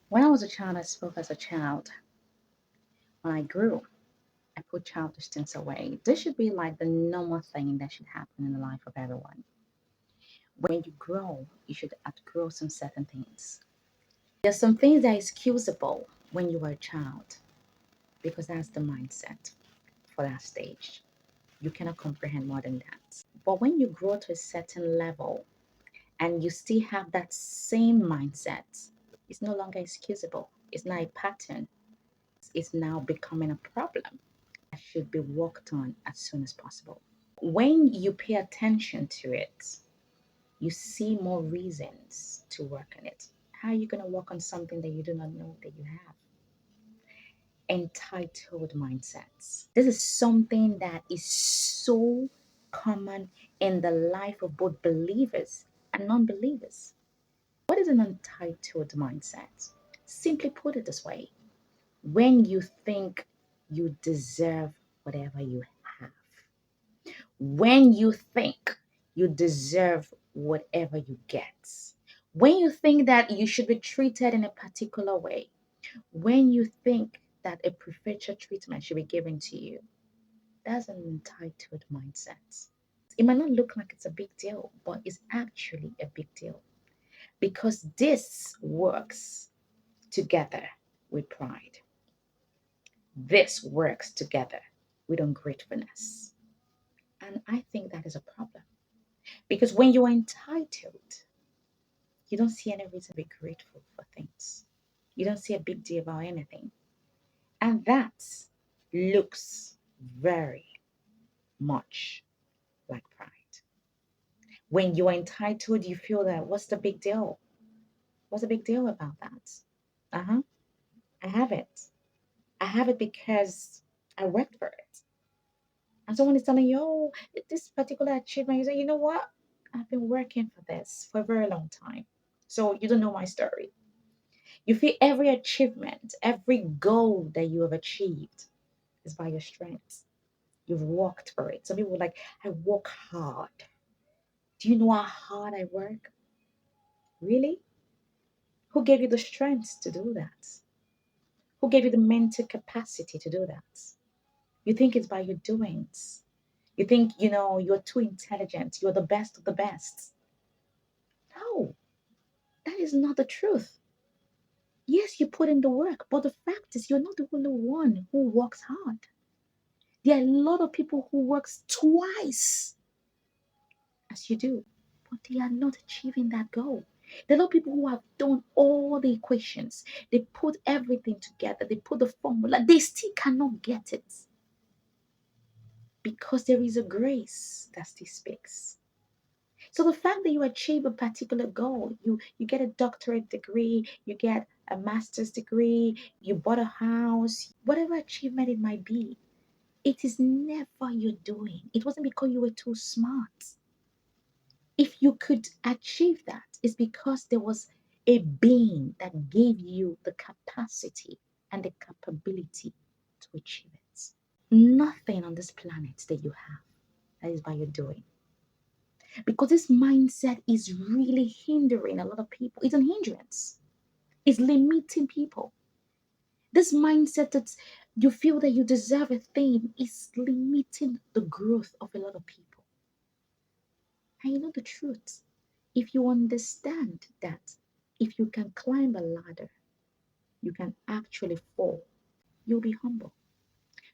When I was a child, I spoke as a child. When I grew, I put childish things away. This should be like the normal thing that should happen in the life of everyone. When you grow, you should outgrow some certain things. There's some things that are excusable when you were a child because that's the mindset for that stage. You cannot comprehend more than that. But when you grow to a certain level and you still have that same mindset, it's no longer excusable. It's not a pattern. It's now becoming a problem that should be worked on as soon as possible. When you pay attention to it, you see more reasons to work on it. How are you going to work on something that you do not know that you have? Entitled mindsets. This is something that is so common in the life of both believers and non believers. What is an entitled mindset? Simply put it this way: when you think you deserve whatever you have, when you think you deserve whatever you get, when you think that you should be treated in a particular way, when you think that a preferential treatment should be given to you, that's an entitled mindset. It might not look like it's a big deal, but it's actually a big deal because this works together with pride. This works together with ungratefulness. And I think that is a problem because when you are entitled, you don't see any reason to be grateful for things. You don't see a big deal about anything. And that looks very much like pride. When you are entitled, you feel that what's the big deal? What's the big deal about that? Uh huh. I have it. I have it because I worked for it. And someone is telling you, oh, this particular achievement, you say, you know what? I've been working for this for a very long time. So you don't know my story. You feel every achievement, every goal that you have achieved is by your strength. You've worked for it. Some people are like, I work hard. Do you know how hard I work? Really? Who gave you the strength to do that? Who gave you the mental capacity to do that? You think it's by your doings. You think, you're too intelligent. You're the best of the best. No, that is not the truth. Yes, you put in the work, but the fact is you're not the only one who works hard. There are a lot of people who works twice as you do, but they are not achieving that goal. There are a lot of people who have done all the equations. They put everything together. They put the formula. They still cannot get it because there is a grace that still speaks. So the fact that you achieve a particular goal, you get a doctorate degree, you get a master's degree, you bought a house, whatever achievement it might be, it is never your doing. It wasn't because you were too smart. If you could achieve that, it's because there was a being that gave you the capacity and the capability to achieve it. Nothing on this planet that you have that is by your doing. Because this mindset is really hindering a lot of people. It's an hindrance. It's limiting people. This mindset that you feel that you deserve a thing is limiting the growth of a lot of people. And you know the truth. If you understand that if you can climb a ladder, you can actually fall, you'll be humble.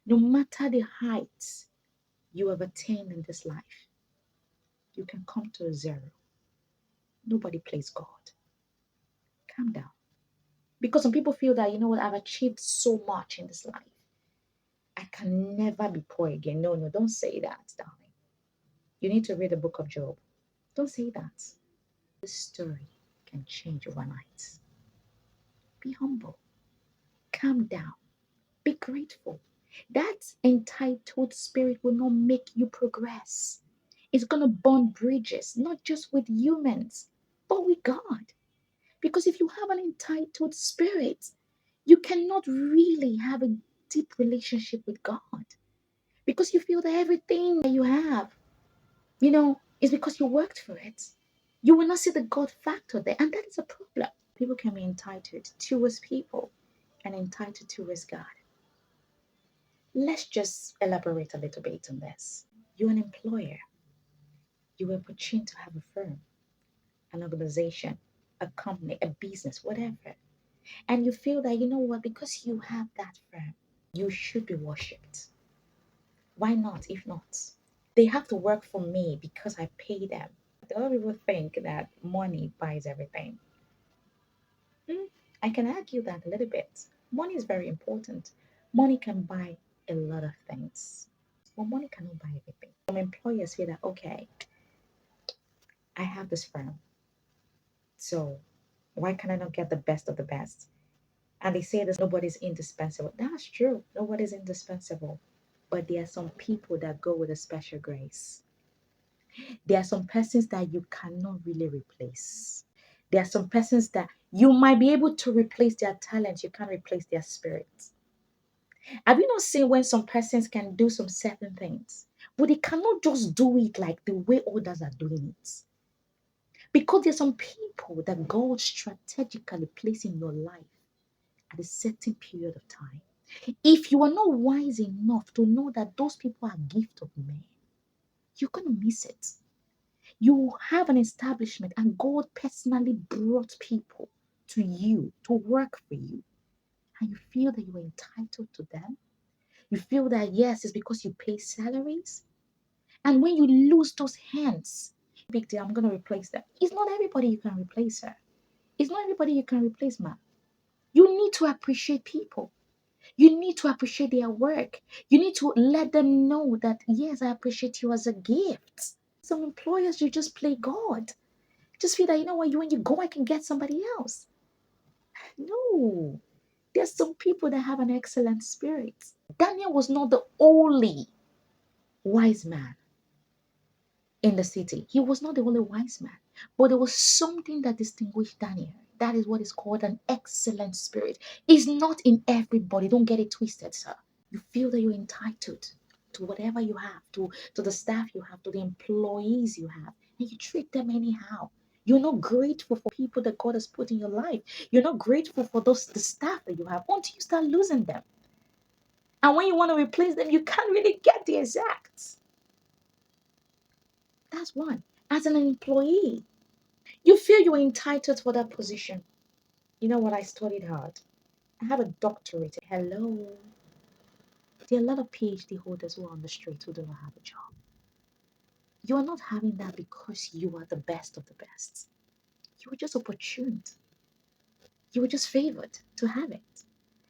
No matter the heights you have attained in this life, you can come to a zero. Nobody plays God. Calm down. Because some people feel that, you know what, I've achieved so much in this life. I can never be poor again. No, no, don't say that, darling. You need to read the book of Job. Don't say that. This story can change overnight. Be humble. Calm down. Be grateful. That entitled spirit will not make you progress. It's going to burn bridges, not just with humans, but with God. Because if you have an entitled spirit, you cannot really have a deep relationship with God because you feel that everything that you have, is because you worked for it. You will not see the God factor there, and that is a problem. People can be entitled towards people and entitled towards God. Let's just elaborate a little bit on this. You're an employer. You were opportune to have a firm, an organization, a company, a business, whatever. And you feel that, you know what, because you have that firm, you should be worshipped. Why not, if not? They have to work for me because I pay them. A lot of people think that money buys everything. Mm, I can argue that a little bit. Money is very important. Money can buy a lot of things, but money cannot buy everything. Some employers feel that, okay, I have this firm, so why can I not get the best of the best? And they say this nobody's indispensable. That's true. Nobody's indispensable. But there are some people that go with a special grace. There are some persons that you cannot really replace. There are some persons that you might be able to replace their talent, you can't replace their spirit. Have you not seen when some persons can do some certain things, but they cannot just do it like the way others are doing it? Because there's some people that God strategically placed in your life at a certain period of time. If you are not wise enough to know that those people are gift of men, you're gonna miss it. You have an establishment, and God personally brought people to you to work for you, and you feel that you are entitled to them. You feel that yes, it's because you pay salaries. And when you lose those hands, big deal, I'm gonna replace them. It's not everybody you can replace her. It's not everybody you can replace, man. You need to appreciate people. You need to appreciate their work. You need to let them know that, yes, I appreciate you as a gift. Some employers, you just play God. Just feel that, you know what, when you go, I can get somebody else. No. There's some people that have an excellent spirit. Daniel was not the only wise man in the city. He was not the only wise man, but there was something that distinguished Daniel. That is what is called an excellent spirit. It's not in everybody. Don't get it twisted, sir. You feel that you're entitled to whatever you have, to the staff you have, to the employees you have, and you treat them anyhow. You're not grateful for people that God has put in your life. You're not grateful for the staff that you have until you start losing them. And when you want to replace them, you can't really get the exacts. That's one. As an employee, you feel you're entitled for that position. You know what? I studied hard. I have a doctorate. Hello. There are a lot of PhD holders who are on the street who do not have a job. You are not having that because you are the best of the best. You were just opportuned. You were just favored to have it.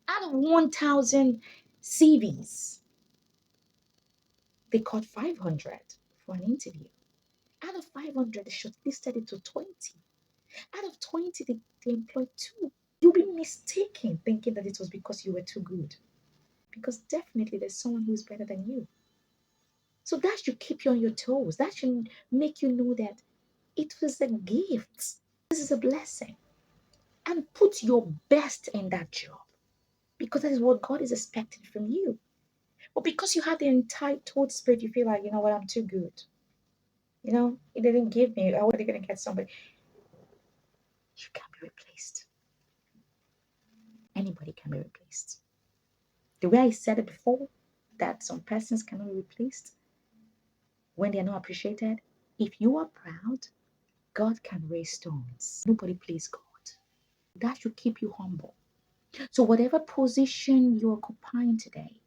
Out of 1,000 CVs, they called 500 for an interview. Out of 500, they shortlisted it to 20. Out of 20, they employed two. You'll be mistaken thinking that it was because you were too good. Because definitely there's someone who's better than you. So that should keep you on your toes. That should make you know that it was a gift. This is a blessing. And put your best in that job. Because that is what God is expecting from you. But because you have the entitled spirit, you feel like, you know what, I'm too good. You know, He didn't give me. How are they going to get somebody? You can be replaced. Anybody can be replaced. The way I said it before, that some persons cannot be replaced when they are not appreciated. If you are proud, God can raise stones. Nobody plays God. That should keep you humble. So, whatever position you're occupying today,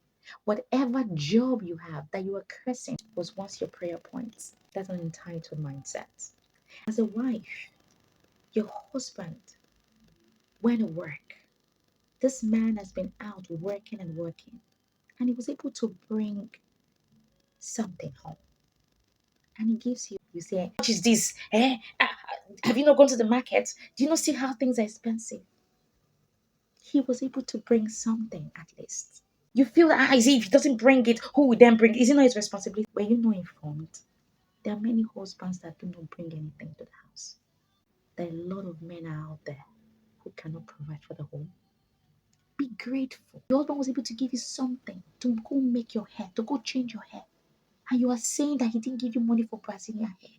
whatever job you have that you are cursing was once your prayer points. That's an entitled mindset. As a wife, your husband went to work. This man has been out working and working, and he was able to bring something home. And he gives you, you say, how much is this? Have you not gone to the market? Do you not see how things are expensive? He was able to bring something at least. You feel that if he doesn't bring it, who will then bring it? Is it not his responsibility? Were you not informed? There are many husbands that do not bring anything to the house. There are a lot of men out there who cannot provide for the home. Be grateful. Your husband was able to give you something to go make your hair, to go change your hair. And you are saying that he didn't give you money for Brazilian hair.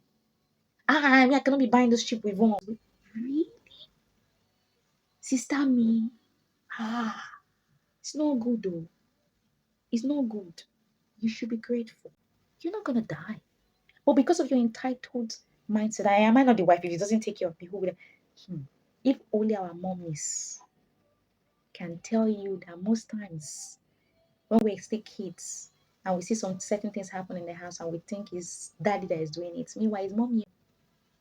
I cannot be buying this cheap with one. Really? Sister me, it's not good though. It's not good. You should be grateful. You're not gonna die. But because of your entitled mindset, I am I not the wife if it doesn't take care of me, who would if only our mommies can tell you that most times when we still kids and we see some certain things happen in the house and we think it's daddy that is doing it. Meanwhile, it's mommy.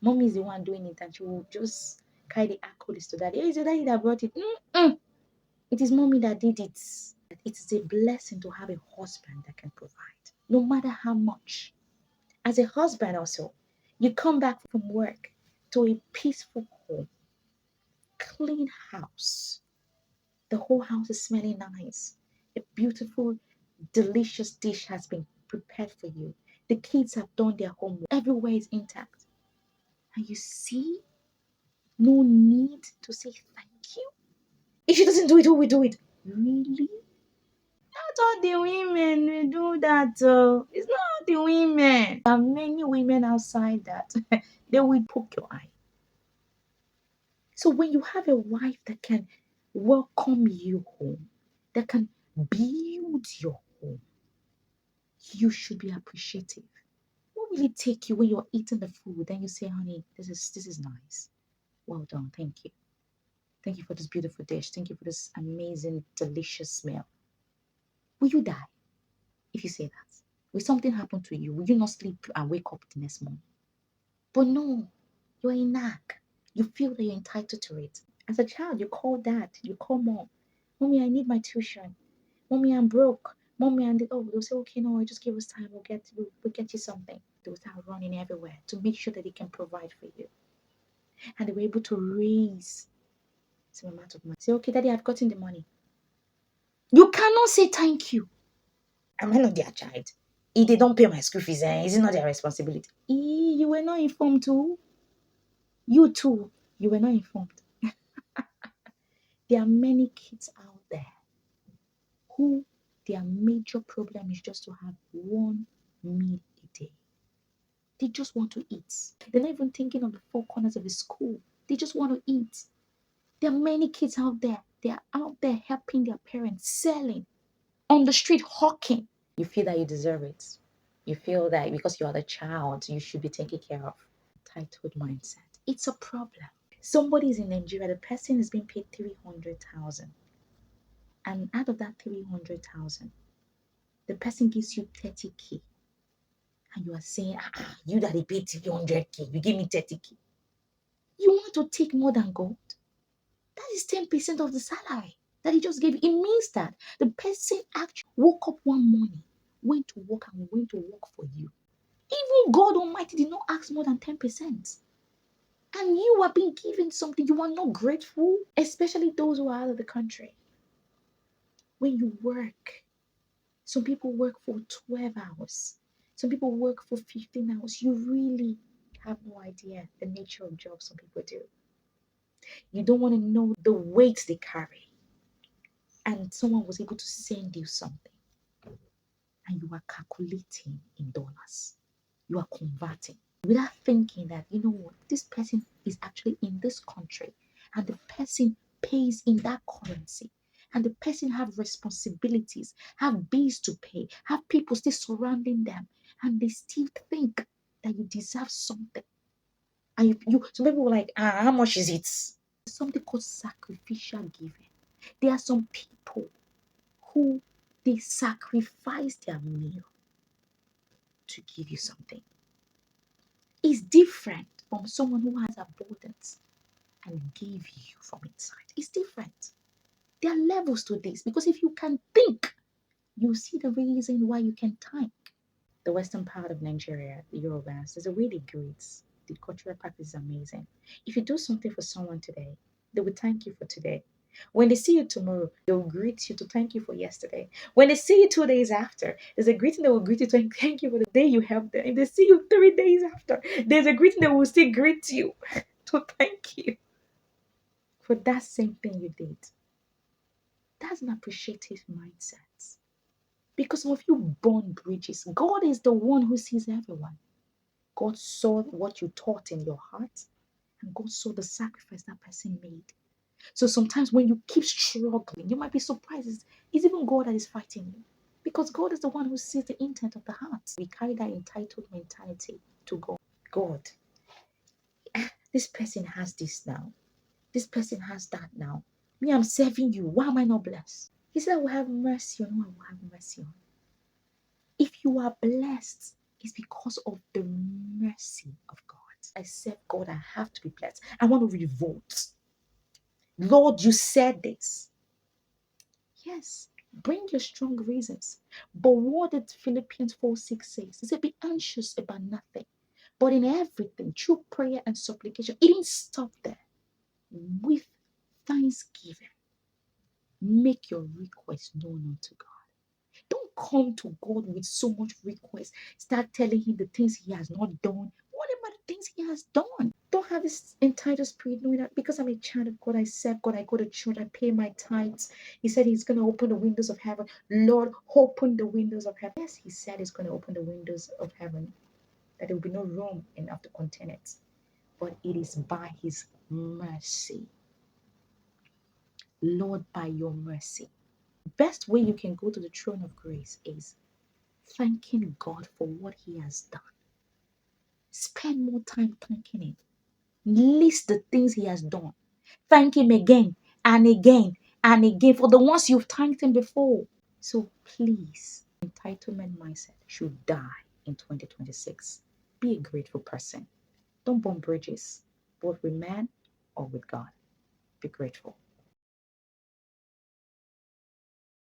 Mommy is the one doing it and she will just carry the accolades to daddy. It's your daddy that brought it. Mm-mm. It is mommy that did it. It is a blessing to have a husband that can provide, no matter how much. As a husband, also, you come back from work to a peaceful home, clean house. The whole house is smelling nice. A beautiful, delicious dish has been prepared for you. The kids have done their homework. Everywhere is intact. And you see, no need to say thank you. If she doesn't do it, who will do it? Really? Not all the women will do that. It's not all the women. There are many women outside that they will poke your eye. So when you have a wife that can welcome you home, that can build your home, you should be appreciative. What will it take you when you're eating the food? Then you say, honey, this is nice. Well done. Thank you. Thank you for this beautiful dish. Thank you for this amazing, delicious meal. Will you die if you say that? Will something happen to you? Will you not sleep and wake up the next morning? But no, you're a knack. You feel that you're entitled to it. As a child, you call dad, you call mom. Mommy, I need my tuition. Mommy, I'm broke. Mommy, and they'll say, okay, no, just give us time. We'll get you something. They'll start running everywhere to make sure that they can provide for you. And they were able to raise some amount of money. Say, okay, daddy, I've gotten the money. You cannot say thank you. Am I not their child? If they don't pay my school fees, is it not their responsibility? You were not informed too. You too, you were not informed. There are many kids out there who their major problem is just to have one meal a day. They just want to eat. They're not even thinking of the four corners of the school. They just want to eat. There are many kids out there. They are out there helping their parents, selling on the street, hawking. You feel that you deserve it. You feel that because you are the child, you should be taken care of. Entitled mindset. It's a problem. Somebody is in Nigeria, the person is being paid 300,000. And out of that 300,000, the person gives you 30K. And you are saying, you that he paid 300K, you give me 30K. You want to take more than God? That is 10% of the salary that he just gave you. It means that the person actually woke up one morning, went to work and went to work for you. Even God Almighty did not ask more than 10%. And you are being given something, you are not grateful, especially those who are out of the country. When you work, some people work for 12 hours. Some people work for 15 hours. You really have no idea the nature of jobs some people do. You don't want to know the weight they carry. And someone was able to send you something. And you are calculating in dollars. You are converting without thinking that, you know what, this person is actually in this country and the person pays in that currency. And the person have responsibilities, have bills to pay, have people still surrounding them, and they still think that you deserve something. And you some people were like, how much is it? Something called sacrificial giving. There are some people who they sacrifice their meal to give you something. It's different from someone who has abundance and give you from inside. It's different. There are levels to this because if you can think, you see the reason why you can thank. The western part of Nigeria, the Yorubas, there's a way they greet. The cultural practice is amazing. If you do something for someone today, they will thank you for today. When they see you tomorrow, they will greet you to thank you for yesterday. When they see you 2 days after, there's a greeting they will greet you to thank you for the day you helped them. If they see you 3 days after, there's a greeting they will still greet you to thank you for that same thing you did. That's an appreciative mindset. Because some of you burn bridges. God is the one who sees everyone. God saw what you taught in your heart, and God saw the sacrifice that person made. So sometimes when you keep struggling, you might be surprised. It's even God that is fighting you. Because God is the one who sees the intent of the heart. We carry that entitled mentality to God. God, this person has this now. This person has that now. Me, I'm serving you. Why am I not blessed? He said, I will have mercy on who I will have mercy on. If you are blessed, it's because of the mercy of God. I serve God, I have to be blessed. I want to revolt. Lord, you said this. Yes, bring your strong reasons. But what did Philippians 4:6 says? It said, be anxious about nothing, but in everything, through prayer and supplication. It didn't stop there. With thanksgiving, make your request known unto God. Don't come to God with so much request. Start telling him the things he has not done. What about the things he has done? Don't have this entitled spirit knowing that because I'm a child of God, I serve God, I go to church, I pay my tithes. He said he's going to open the windows of heaven. Lord, open the windows of heaven. Yes, he said he's going to open the windows of heaven, that there will be no room enough to contain it. But it is by his mercy. Lord, by your mercy. Best way you can go to the throne of grace is thanking God for what he has done. Spend more time thanking him. List the things he has done. Thank him again and again and again for the ones you've thanked him before. So please, entitlement mindset should die in 2026. Be a grateful person. Don't burn bridges, both with man or with God. Be grateful.